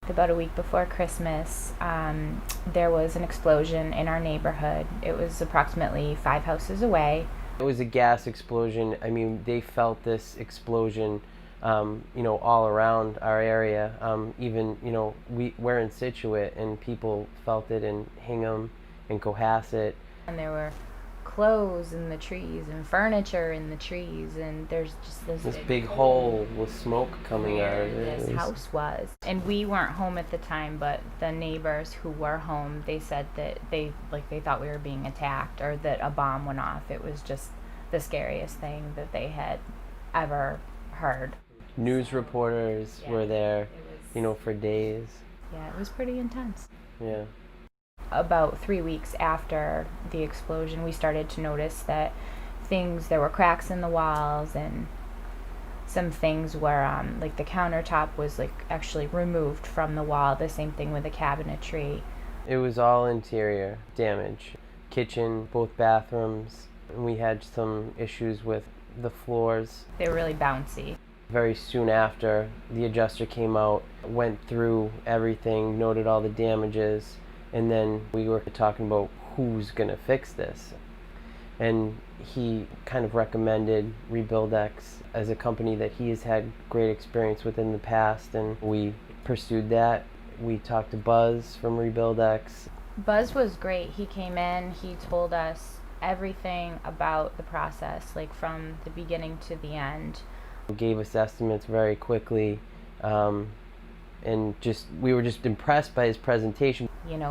About a week before Christmas, there was an explosion in our neighborhood. It was approximately 5 houses away. It was a gas explosion. I mean, they felt this explosion, all around our area. Even, we're in Scituate, and people felt it in Hingham and Cohasset. And there were clothes in the trees and furniture in the trees, and there's just this big hole with smoke coming out of it. This house was. And we weren't home at the time, but the neighbors who were home, they said that they thought we were being attacked or that a bomb went off. It was just the scariest thing that they had ever heard. News reporters were there, for days. Yeah, it was pretty intense. Yeah. About 3 weeks after the explosion, we started to notice that there were cracks in the walls, and some things were, the countertop was actually removed from the wall. The same thing with the cabinetry. It was all interior damage. Kitchen, both bathrooms. And we had some issues with the floors. They were really bouncy. Very soon after, the adjuster came out, went through everything, noted all the damages, and then we were talking about who's going to fix this. And he kind of recommended Rebuildex as a company that he has had great experience with in the past, and we pursued that. We talked to Buzz from Rebuildex. Buzz was great. He came in, he told us everything about the process, from the beginning to the end. He gave us estimates very quickly, and we were just impressed by his presentation.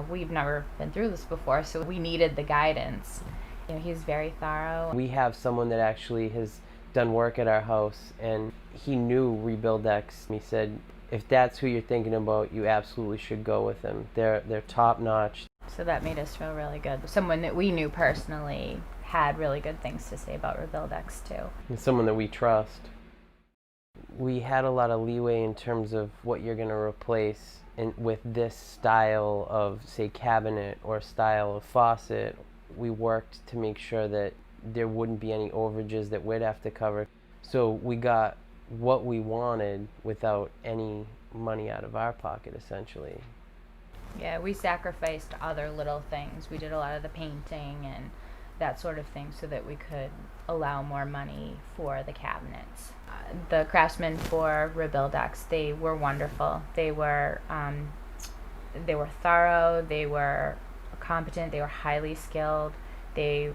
We've never been through this before, so we needed the guidance. He's very thorough. We have someone that actually has done work at our house, and he knew Rebuildex. He said, if that's who you're thinking about, you absolutely should go with them. They're top notch. So that made us feel really good. Someone that we knew personally had really good things to say about Rebuildex too. And someone that we trust. We had a lot of leeway in terms of what you're going to replace with this style of, say, cabinet or style of faucet. We worked to make sure that there wouldn't be any overages that we'd have to cover. So we got what we wanted without any money out of our pocket, essentially. Yeah, we sacrificed other little things. We did a lot of the painting and that sort of thing so that we could allow more money for the cabinets. The craftsmen for Rebuildex, they were wonderful. They were thorough, they were competent, they were highly skilled. They,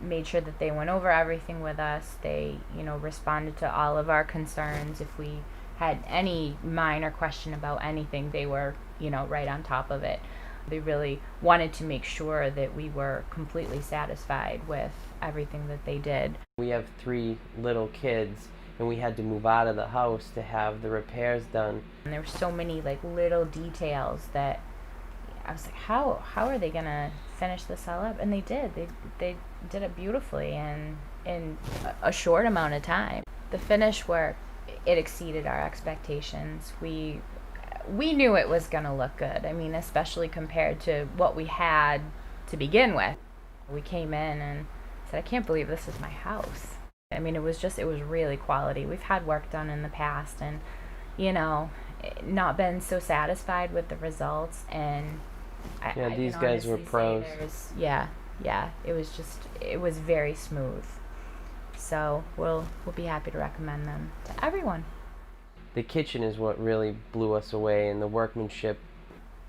made sure that they went over everything with us. They, responded to all of our concerns. If we had any minor question about anything, they were, right on top of it. They really wanted to make sure that we were completely satisfied with everything that they did. We have 3 little kids, and we had to move out of the house to have the repairs done. And there were so many little details that I was like, how are they gonna finish this all up? And they did. They did it beautifully and in a short amount of time. The finish work, it exceeded our expectations. We knew it was going to look good. I mean, especially compared to what we had to begin with. We came in and said, I can't believe this is my house. I mean, it was really quality. We've had work done in the past and, not been so satisfied with the results. And these guys were pros. Yeah, it was very smooth. So we'll be happy to recommend them to everyone. The kitchen is what really blew us away, and the workmanship.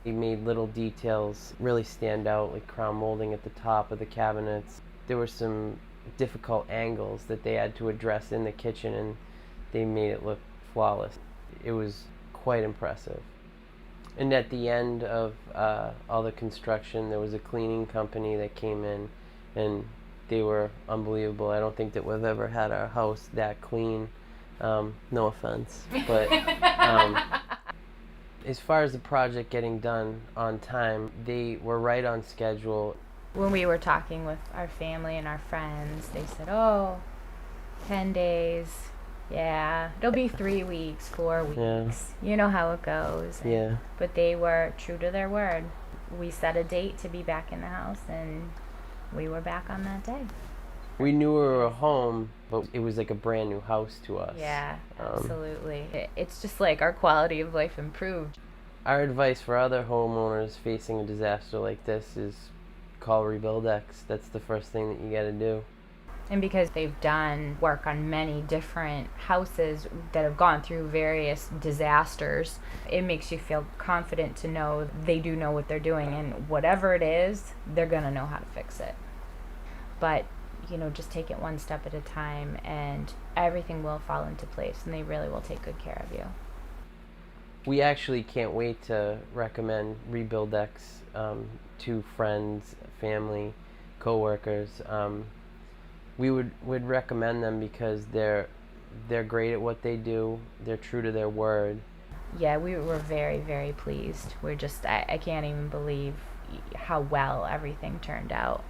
He made little details really stand out, like crown molding at the top of the cabinets. There were some difficult angles that they had to address in the kitchen, and they made it look flawless. It was quite impressive. And at the end of all the construction, there was a cleaning company that came in, and they were unbelievable. I don't think that we've ever had our house that clean. No offense, but as far as the project getting done on time, they were right on schedule. When we were talking with our family and our friends, they said, 10 days, yeah, it'll be 3 weeks, 4 weeks. Yeah. You know how it goes. Yeah. But they were true to their word. We set a date to be back in the house, and we were back on that day. We knew we were home, but it was like a brand new house to us. Yeah, absolutely. It's just like our quality of life improved. Our advice for other homeowners facing a disaster like this is call Rebuildex. That's the first thing that you got to do. And because they've done work on many different houses that have gone through various disasters, it makes you feel confident to know they do know what they're doing, and whatever it is, they're going to know how to fix it. But, just take it one step at a time, and everything will fall into place, and they really will take good care of you. We actually can't wait to recommend Rebuildex to friends, family, coworkers. We would recommend them because they're great at what they do. They're true to their word. Yeah, we were very, very pleased. I can't even believe how well everything turned out.